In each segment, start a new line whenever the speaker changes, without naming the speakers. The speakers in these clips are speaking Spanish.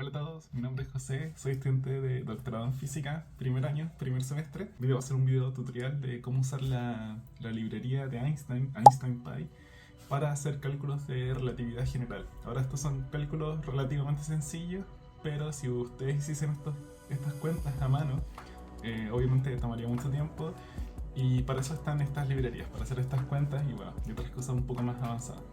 Hola a todos, mi nombre es José, soy estudiante de doctorado en física, primer año, primer semestre. Hoy voy a hacer un video tutorial de cómo usar la librería de Einstein, EinsteinPy, para hacer cálculos de relatividad general. Ahora estos son cálculos relativamente sencillos, pero si ustedes hiciesen estas cuentas a mano, obviamente tomaría mucho tiempo, y para eso están estas librerías, para hacer estas cuentas y bueno, y otras cosas un poco más avanzadas.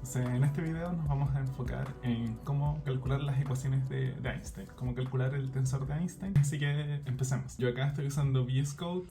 Entonces, en este video nos vamos a enfocar en cómo calcular las ecuaciones de Einstein, cómo calcular el tensor de Einstein, así que empecemos. Yo acá estoy usando VS Code,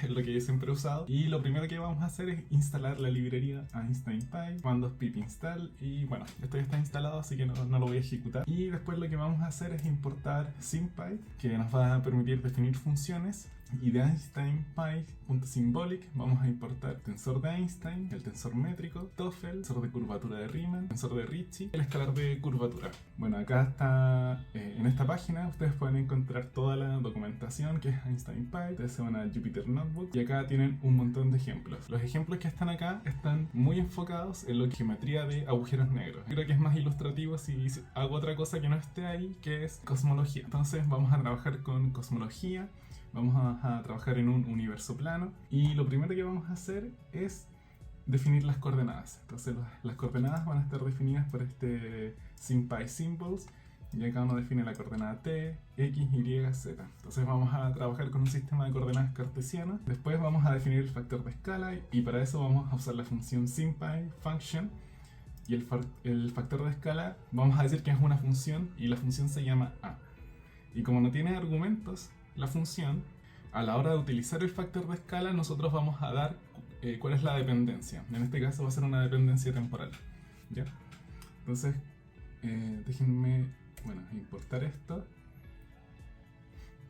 lo que yo siempre he usado, y lo primero que vamos a hacer es instalar la librería EinsteinPy, comandos pip install, y bueno, esto ya está instalado, así que no lo voy a ejecutar. Y después lo que vamos a hacer es importar SymPy, que nos va a permitir definir funciones. Y de EinsteinPy.symbolic vamos a importar tensor de Einstein, el tensor métrico, TOEFL, tensor de curvatura de Riemann, tensor de Ricci, el escalar de curvatura. Bueno, acá está, en esta página ustedes pueden encontrar toda la documentación que es EinsteinPy. Ustedes se van a Jupyter Notebook y acá tienen un montón de ejemplos. Los ejemplos que están acá están muy enfocados en lo que es geometría de agujeros negros. Creo que es más ilustrativo si hago otra cosa que no esté ahí, que es cosmología. Entonces vamos a trabajar con cosmología. Vamos a trabajar en un universo plano y lo primero que vamos a hacer es definir las coordenadas. Entonces las coordenadas van a estar definidas por este SymPy Symbols, y acá uno define la coordenada t, x, y, z. Entonces vamos a trabajar con un sistema de coordenadas cartesiano. Después vamos a definir el factor de escala y para eso vamos a usar la función SymPy function. Y el factor de escala vamos a decir que es una función y la función se llama a. Y como no tiene argumentos, la función, a la hora de utilizar el factor de escala, nosotros vamos a dar cuál es la dependencia. En este caso va a ser una dependencia temporal, ¿ya? Entonces, déjenme, importar esto.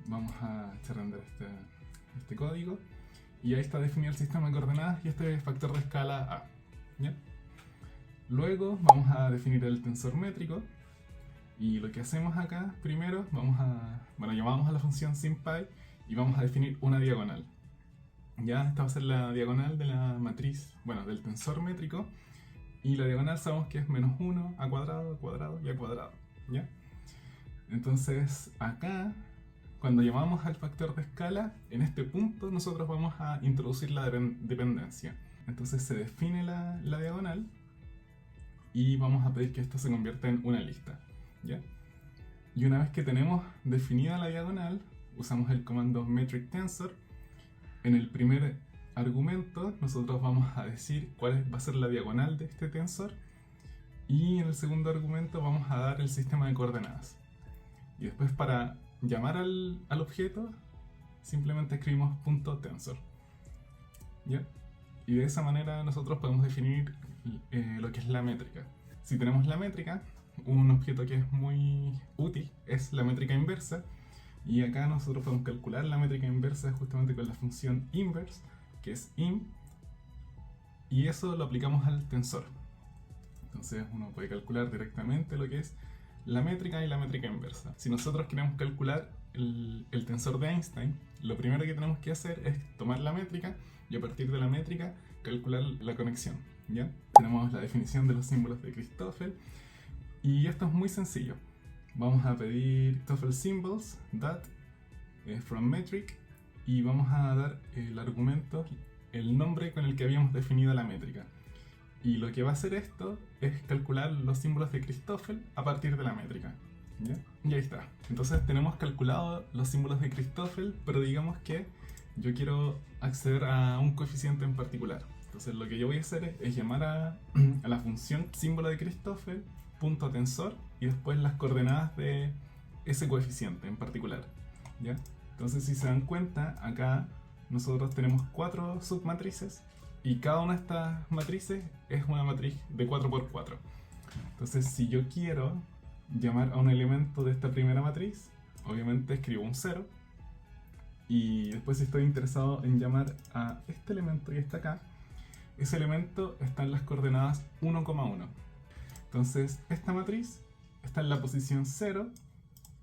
Vamos a echar a andar este código. Y ahí está definido el sistema de coordenadas y este es el factor de escala a, ¿ya? Luego vamos a definir el tensor métrico. Y lo que hacemos acá, primero, llamamos a la función SymPy y vamos a definir una diagonal. Ya, esta va a ser la diagonal de la matriz, del tensor métrico. Y la diagonal sabemos que es menos 1 a cuadrado y a cuadrado. ¿Ya? Entonces, acá, cuando llamamos al factor de escala, en este punto nosotros vamos a introducir la dependencia. Entonces se define la diagonal y vamos a pedir que esto se convierta en una lista. ¿Ya? Y una vez que tenemos definida la diagonal, usamos el comando metric tensor. En el primer argumento nosotros vamos a decir cuál va a ser la diagonal de este tensor, y en el segundo argumento vamos a dar el sistema de coordenadas. Y después, para llamar al objeto, simplemente escribimos .tensor. ¿Ya? Y de esa manera nosotros podemos definir lo que es la métrica. Si tenemos la métrica, un objeto que es muy útil es la métrica inversa, y acá nosotros podemos calcular la métrica inversa justamente con la función inverse, que es im, y eso lo aplicamos al tensor. Entonces uno puede calcular directamente lo que es la métrica y la métrica inversa. Si nosotros queremos calcular el tensor de Einstein, lo primero que tenemos que hacer es tomar la métrica y a partir de la métrica calcular la conexión. ¿Ya? Tenemos la definición de los símbolos de Christoffel. Y esto es muy sencillo. Vamos a pedir TOEFL symbols from metric y vamos a dar el argumento, el nombre con el que habíamos definido la métrica. Y lo que va a hacer esto es calcular los símbolos de Christoffel a partir de la métrica. ¿Ya? Y ahí está. Entonces tenemos calculado los símbolos de Christoffel, pero digamos que yo quiero acceder a un coeficiente en particular. Entonces lo que yo voy a hacer es llamar a la función símbolo de Christoffel .tensor y después las coordenadas de ese coeficiente en particular. ¿Ya? Entonces, si se dan cuenta, acá nosotros tenemos 4 submatrices y cada una de estas matrices es una matriz de 4×4. Entonces, si yo quiero llamar a un elemento de esta primera matriz, obviamente escribo un 0, y después, si estoy interesado en llamar a este elemento que está acá, ese elemento está en las coordenadas 1,1. Entonces, esta matriz está en la posición 0,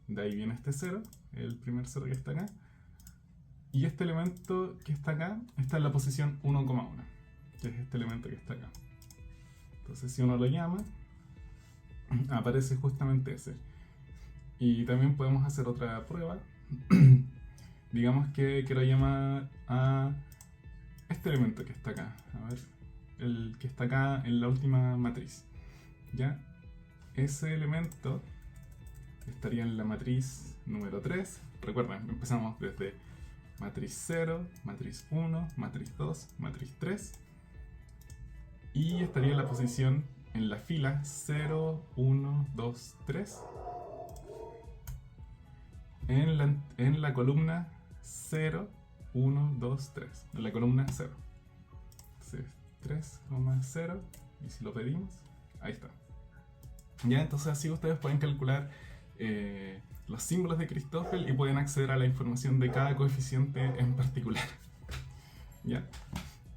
de ahí viene este 0, el primer 0 que está acá, y este elemento que está acá está en la posición 1,1, que es este elemento que está acá. Entonces, si uno lo llama, aparece justamente ese. Y también podemos hacer otra prueba. Digamos que quiero llamar a este elemento que está acá. A ver, el que está acá en la última matriz. ¿Ya? Ese elemento estaría en la matriz número 3. Recuerden, empezamos desde matriz 0, matriz 1, matriz 2, matriz 3. Y estaría en la posición en la fila 0, 1, 2, 3. En la columna 0, 1, 2, 3. En la columna 0. Entonces, 3,0. Y si lo pedimos, ahí está. Ya, entonces así ustedes pueden calcular los símbolos de Christoffel y pueden acceder a la información de cada coeficiente en particular. ¿Ya?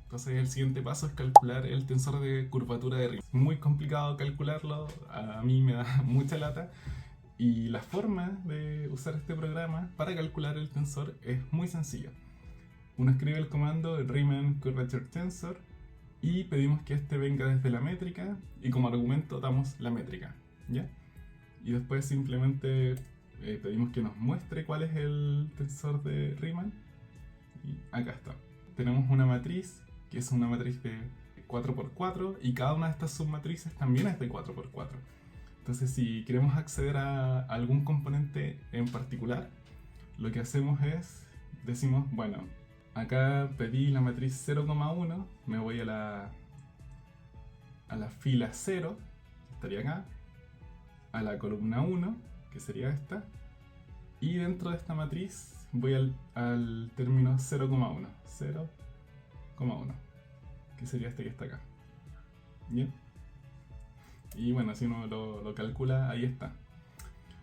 Entonces el siguiente paso es calcular el tensor de curvatura de Riemann. Muy complicado calcularlo, a mí me da mucha lata. Y la forma de usar este programa para calcular el tensor es muy sencilla. Uno escribe el comando Riemann Curvature Tensor y pedimos que este venga desde la métrica y como argumento damos la métrica, ¿ya? Y después simplemente pedimos que nos muestre cuál es el tensor de Riemann y acá está. Tenemos una matriz que es una matriz de 4×4 y cada una de estas submatrices también es de 4×4. Entonces si queremos acceder a algún componente en particular, lo que hacemos es, decimos, bueno, acá pedí la matriz 0,1, me voy a la fila 0, que estaría acá, a la columna 1, que sería esta, y dentro de esta matriz voy al término 0,1, 0,1, que sería este que está acá. ¿Bien? Y bueno, si uno lo calcula, ahí está.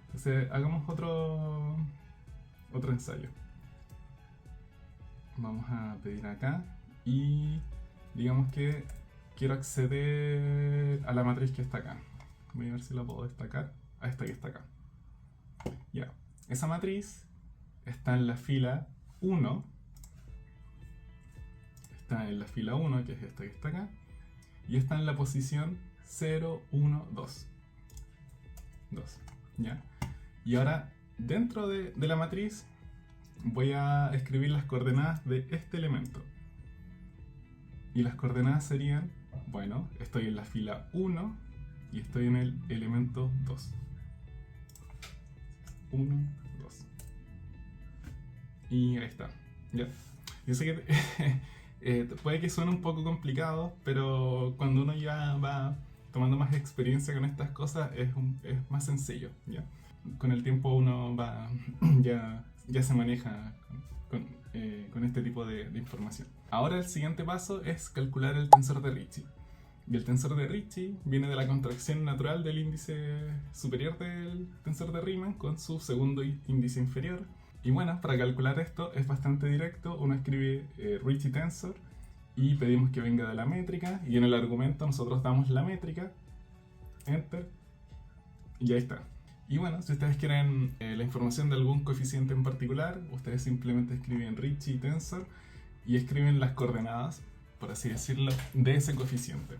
Entonces hagamos otro ensayo. Vamos a pedir acá y digamos que quiero acceder a la matriz que está acá. Voy a ver si la puedo destacar. A esta que está acá. Ya. Esa matriz está en la fila 1. Está en la fila 1, que es esta que está acá. Y está en la posición 0, 1, 2. 2. ¿Ya? Y ahora, dentro de la matriz, voy a escribir las coordenadas de este elemento. Y las coordenadas serían, bueno, estoy en la fila 1 y estoy en el elemento 2. 1, 2. Y ahí está. ¿Ya? Yo sé que puede que suene un poco complicado, pero cuando uno ya va tomando más experiencia con estas cosas es más sencillo, ¿ya? Con el tiempo uno va ya se maneja con este tipo de información. Ahora el siguiente paso es calcular el tensor de Ricci. Y el tensor de Ricci viene de la contracción natural del índice superior del tensor de Riemann con su segundo índice inferior. Y bueno, para calcular esto es bastante directo. Uno escribe Ricci tensor y pedimos que venga de la métrica, y en el argumento nosotros damos la métrica, enter, y ahí está. Y bueno, si ustedes quieren la información de algún coeficiente en particular, ustedes simplemente escriben Ricci tensor y escriben las coordenadas, por así decirlo, de ese coeficiente.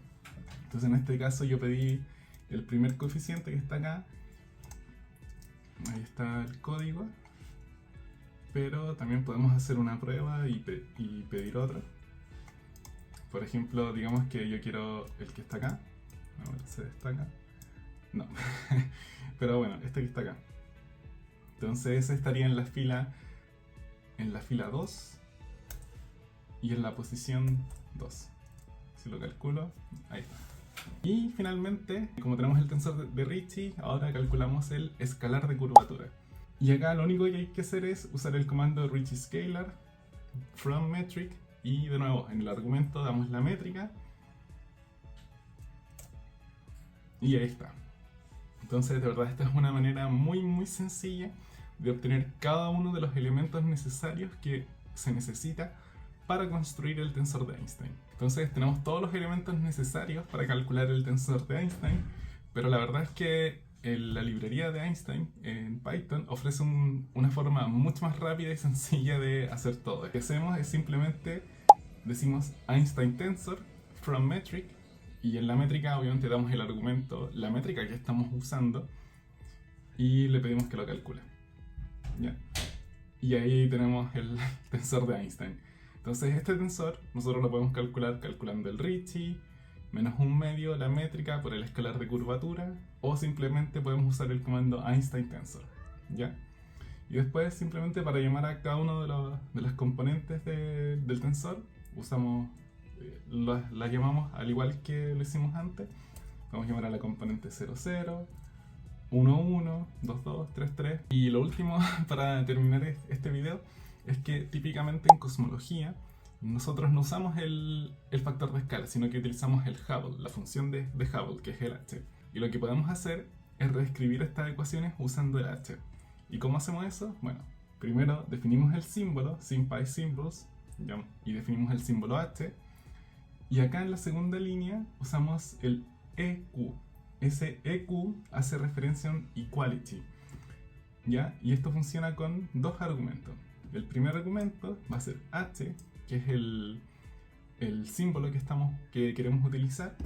Entonces en este caso yo pedí el primer coeficiente que está acá, ahí está el código, pero también podemos hacer una prueba y pedir otro. Por ejemplo, digamos que yo quiero el que está acá. A ver, ¿se destaca? No. Pero bueno, este que está acá. Entonces ese estaría en la fila 2 y en la posición 2. Si lo calculo, ahí está. Y finalmente, como tenemos el tensor de Ricci, ahora calculamos el escalar de curvatura. Y acá lo único que hay que hacer es usar el comando Ricci scalar from metric. Y de nuevo, en el argumento damos la métrica. Y ahí está. Entonces, de verdad, esta es una manera muy sencilla de obtener cada uno de los elementos necesarios que se necesita para construir el tensor de Einstein. Entonces, tenemos todos los elementos necesarios para calcular el tensor de Einstein, pero la verdad es que la librería de Einstein en Python ofrece una forma mucho más rápida y sencilla de hacer todo. Lo que hacemos es simplemente decimos Einstein tensor from metric, y en la métrica obviamente damos el argumento, la métrica que estamos usando, y le pedimos que lo calcule. ¿Ya? Y ahí tenemos el tensor de Einstein. Entonces este tensor nosotros lo podemos calcular calculando el Ricci, menos un medio la métrica por el escalar de curvatura, o simplemente podemos usar el comando Einstein Tensor. ¿Ya? Y después simplemente para llamar a cada uno de los componentes del tensor, usamos, la llamamos al igual que lo hicimos antes. Vamos a llamar a la componente 00, 11, 22, 33. Y lo último para terminar este video es que típicamente en cosmología nosotros no usamos el factor de escala, sino que utilizamos el Hubble, la función de Hubble, que es el h. Y lo que podemos hacer es reescribir estas ecuaciones usando el h. ¿Y cómo hacemos eso? Bueno, primero definimos el símbolo, SymPy Symbols, y definimos el símbolo h. Y acá en la segunda línea usamos el EQ. Ese EQ hace referencia a un equality, ¿ya? Y esto funciona con dos argumentos. El primer argumento va a ser h, que es el símbolo que queremos utilizar.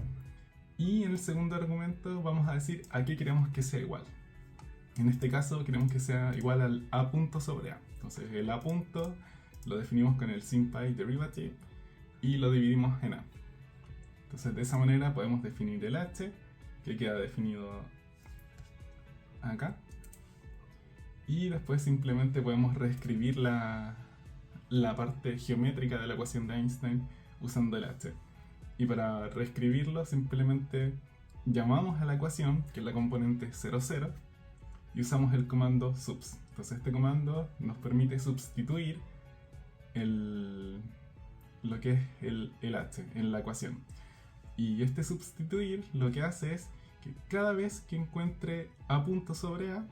Y en el segundo argumento vamos a decir a qué queremos que sea igual. En este caso queremos que sea igual al a punto sobre a. Entonces el a punto lo definimos con el SymPy derivative y lo dividimos en a. Entonces de esa manera podemos definir el h, que queda definido acá. Y después simplemente podemos reescribir la parte geométrica de la ecuación de Einstein usando el h. Y para reescribirlo simplemente llamamos a la ecuación, que es la componente 00, y usamos el comando subs. Entonces este comando nos permite sustituir lo que es el h en la ecuación. Y este sustituir lo que hace es que cada vez que encuentre a punto sobre a,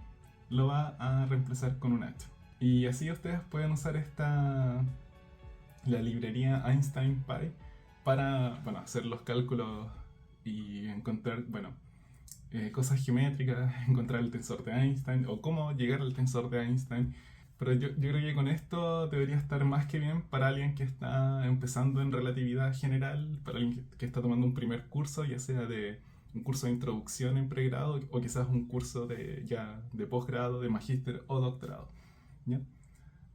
lo va a reemplazar con un h. Y así ustedes pueden usar la librería Einstein Pi para hacer los cálculos y encontrar cosas geométricas, encontrar el tensor de Einstein o cómo llegar al tensor de Einstein. Pero yo creo que con esto debería estar más que bien para alguien que está empezando en relatividad general, para alguien que está tomando un primer curso, ya sea de un curso de introducción en pregrado o quizás un curso de posgrado, de magíster o doctorado, ¿ya?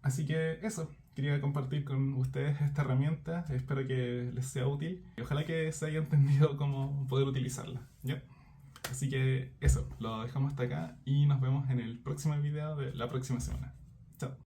Así que eso, quería compartir con ustedes esta herramienta, espero que les sea útil y ojalá que se haya entendido cómo poder utilizarla, ¿ya? Así que eso, lo dejamos hasta acá y nos vemos en el próximo video de la próxima semana. Chao.